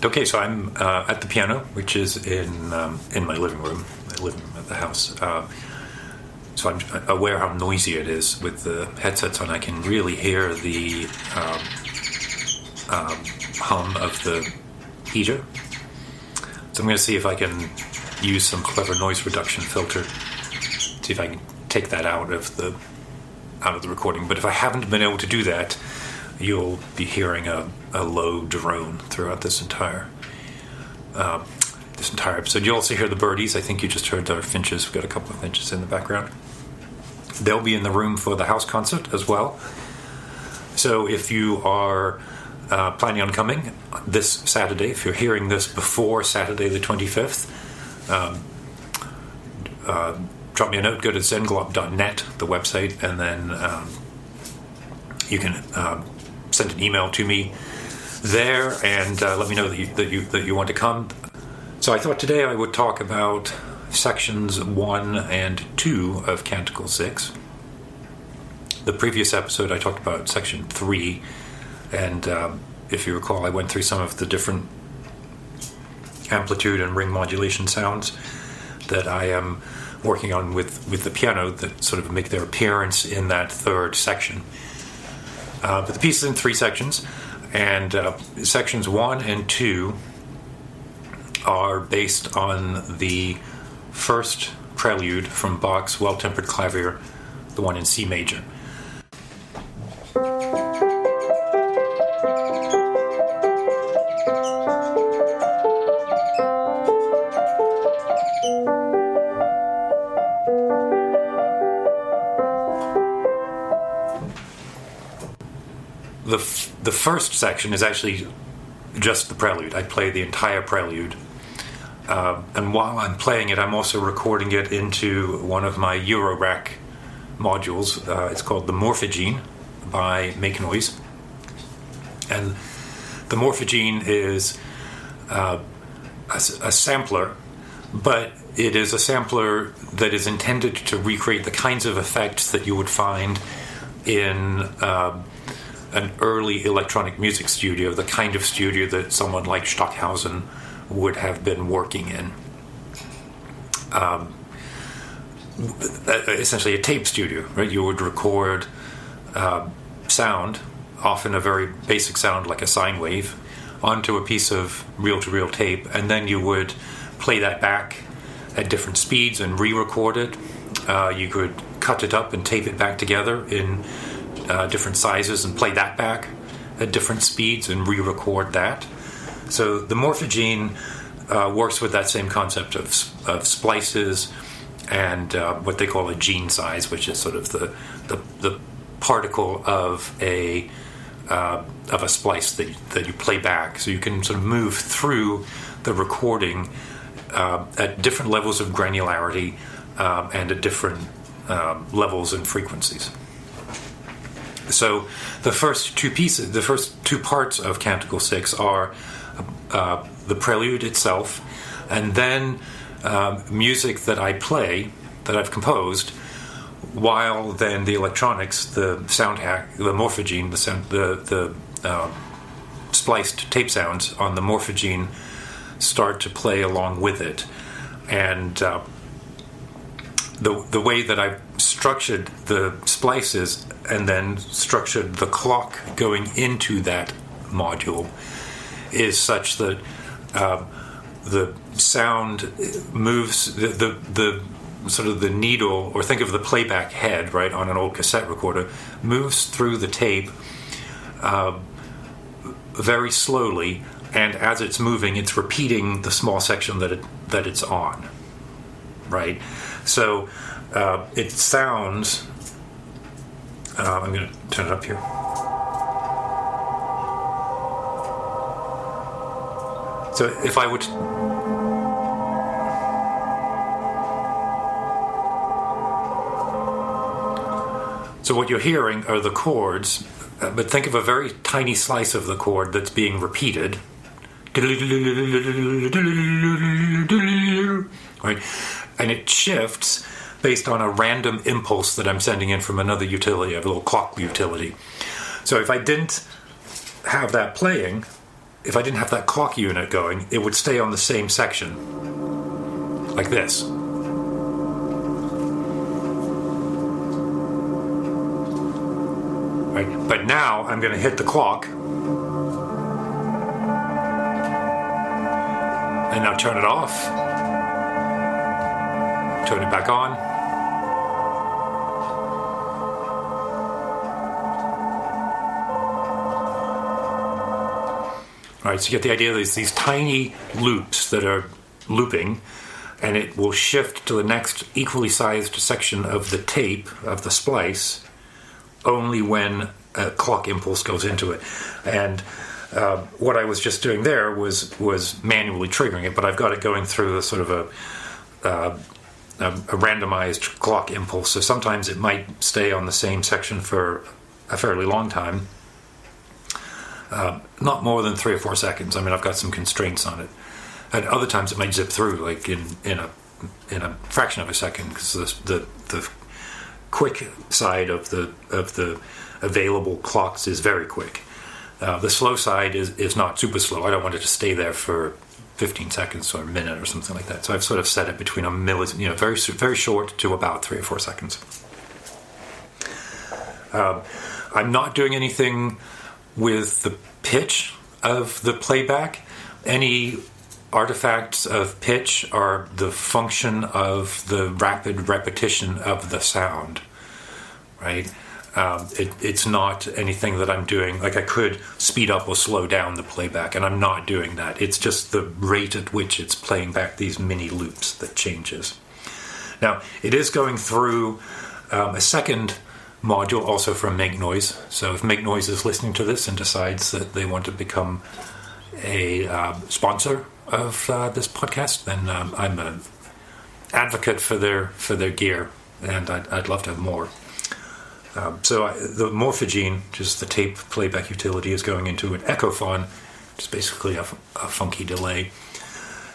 Okay, so I'm at the piano, which is in my living room. I live at the house, so I'm aware how noisy it is with the headsets on. I can really hear the hum of the heater. So I'm going to see if I can use some clever noise reduction filter. See if I can take that out of the recording. But if I haven't been able to do that, you'll be hearing a low drone throughout this entire episode. You'll also hear the birdies. I think you just heard our finches. We've got a couple of finches in the background. They'll be in the room for the house concert as well. So if you are planning on coming this Saturday, if you're hearing this before Saturday the 25th, drop me a note, go to zenglop.net, the website, and then you can send an email to me there and let me know that you want to come. So I thought today I would talk about sections 1 and 2 of Canticle 6. The previous episode I talked about section 3, and if you recall, I went through some of the different amplitude and ring modulation sounds that I am working on with the piano that sort of make their appearance in that third section. But the piece is in 3 sections, and sections 1 and 2 are based on the first prelude from Bach's Well-Tempered Clavier, the one in C major. The first section is actually just the prelude. I play the entire prelude. And while I'm playing it, I'm also recording it into one of my Eurorack modules. It's called the Morphogene by Make Noise. And the Morphogene is a sampler, but it is a sampler that is intended to recreate the kinds of effects that you would find in an early electronic music studio, the kind of studio that someone like Stockhausen would have been working in. Essentially a tape studio, right? You would record sound, often a very basic sound like a sine wave, onto a piece of reel-to-reel tape, and then you would play that back at different speeds and re-record it. You could cut it up and tape it back together in different sizes and play that back at different speeds and re-record that. So the Morphogene works with that same concept of splices and what they call a gene size, which is sort of the particle of a splice that you play back. So you can sort of move through the recording at different levels of granularity and at different levels and frequencies. So the first two parts of Canticle 6 are the prelude itself, and then music that I play, that I've composed, while then the electronics, the sound hack, the Morphogene, the spliced tape sounds on the Morphogene start to play along with it. And the way that I've structured the splices and then structured the clock going into that module is such that the sound moves, the sort of the needle, or think of the playback head, right, on an old cassette recorder, moves through the tape very slowly, and as it's moving, it's repeating the small section that it's on, right? So it sounds. I'm going to turn it up here. So if I would. So what you're hearing are the chords, but think of a very tiny slice of the chord that's being repeated. right? And it shifts based on a random impulse that I'm sending in from another utility. I have a little clock utility. So if I didn't have that playing, if I didn't have that clock unit going, it would stay on the same section, like this. Right? But now I'm going to hit the clock, and now turn it off, turn it back on. All right, so you get the idea. There's these tiny loops that are looping, and it will shift to the next equally sized section of the tape, of the splice, only when a clock impulse goes into it. And what I was just doing there was manually triggering it, but I've got it going through a sort of a randomized clock impulse. So sometimes it might stay on the same section for a fairly long time. Not more than 3 or 4 seconds. I mean, I've got some constraints on it. At other times, it might zip through, like in a fraction of a second, because the quick side of the available clocks is very quick. The slow side is not super slow. I don't want it to stay there for 15 seconds or a minute or something like that. So I've sort of set it between a millisecond, very very short to about 3 or 4 seconds. I'm not doing anything with the pitch of the playback. Any artifacts of pitch are the function of the rapid repetition of the sound, right? It's not anything that I'm doing. Like, I could speed up or slow down the playback, and I'm not doing that. It's just the rate at which it's playing back these mini loops that changes. Now, it is going through a second module also from Make Noise. So if Make Noise is listening to this and decides that they want to become a sponsor of this podcast, then I'm an advocate for their gear, and I'd love to have more. So the Morphogene, which is the tape playback utility, is going into an echophon, which is basically a funky delay,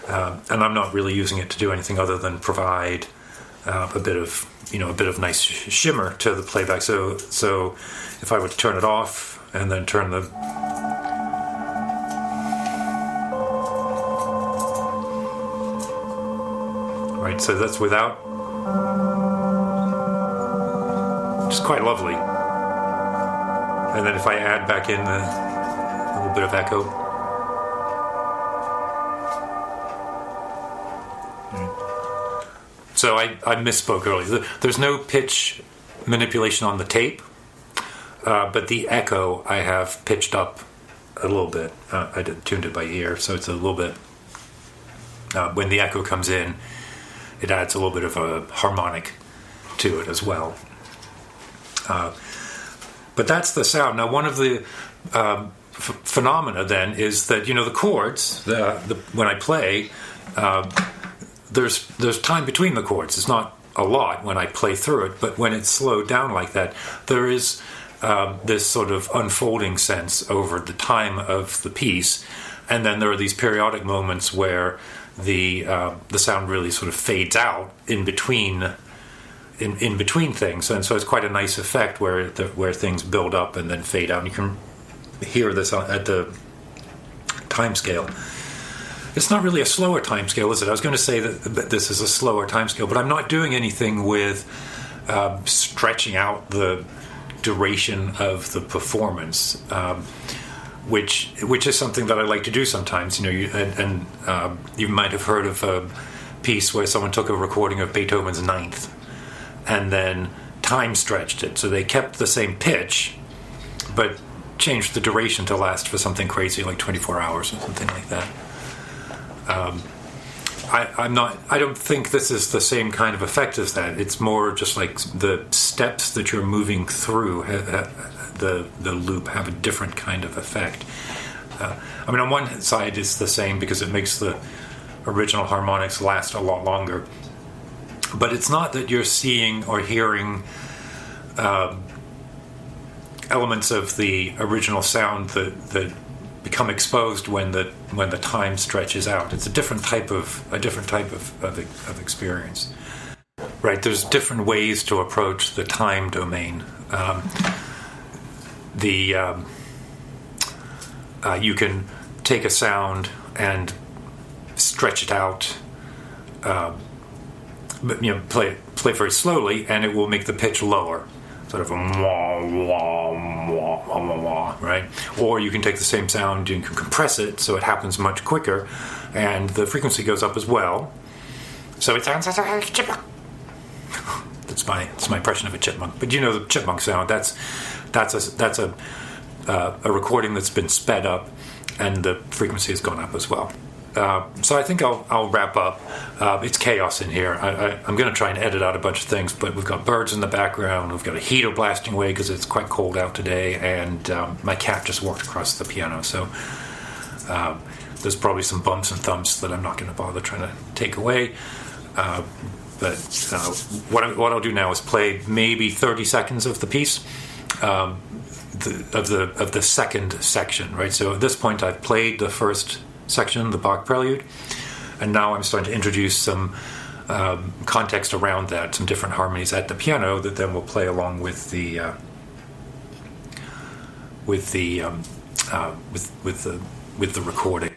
and I'm not really using it to do anything other than provide a bit of nice shimmer to the playback. So if I were to turn it off and then turn the right, so that's without. It's quite lovely. And then if I add back in a little bit of echo. So I misspoke earlier. There's no pitch manipulation on the tape, but the echo I have pitched up a little bit. I tuned it by ear, so it's a little bit. When the echo comes in, it adds a little bit of a harmonic to it as well. But that's the sound. Now, one of the phenomena then is that, the chords, when I play, there's time between the chords. It's not a lot when I play through it, but when it's slowed down like that, there is this sort of unfolding sense over the time of the piece, and then there are these periodic moments where the sound really sort of fades out in between things, and so it's quite a nice effect where things build up and then fade out. And you can hear this at the time scale. It's not really a slower time scale, is it? I was going to say that this is a slower time scale, but I'm not doing anything with stretching out the duration of the performance, which is something that I like to do sometimes. You might have heard of a piece where someone took a recording of Beethoven's Ninth and then time stretched it. So they kept the same pitch, but changed the duration to last for something crazy like 24 hours or something like that. I don't think this is the same kind of effect as that. It's more just like the steps that you're moving through the loop have a different kind of effect. On one side it's the same because it makes the original harmonics last a lot longer. But it's not that you're seeing or hearing elements of the original sound that become exposed when the time stretches out. It's a different type of experience. Right, there's different ways to approach the time domain. You can take a sound and stretch it out, play very slowly, and it will make the pitch lower, sort of a wah wah wah wah wah, right? Or you can take the same sound and you can compress it so it happens much quicker, and the frequency goes up as well. So it sounds like a chipmunk. That's my impression of a chipmunk. But the chipmunk sound. That's a recording that's been sped up, and the frequency has gone up as well. So I think I'll wrap up. It's chaos in here. I'm going to try and edit out a bunch of things, but we've got birds in the background. We've got a heater blasting away because it's quite cold out today, and my cat just walked across the piano. So there's probably some bumps and thumps that I'm not going to bother trying to take away. But what I'll do now is play maybe 30 seconds of the piece, of the second section, right? So at this point, I've played the first section, the Bach Prelude, and now I'm starting to introduce some context around that, some different harmonies at the piano that then will play along with the recording.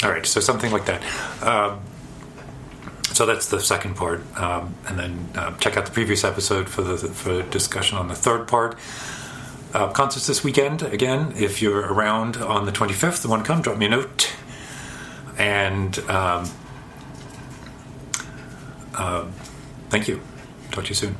All right, so something like that. So that's the second part, and then check out the previous episode for discussion on the third part. Concerts this weekend again. If you're around on the 25th, and want to come, drop me a note. And thank you. Talk to you soon.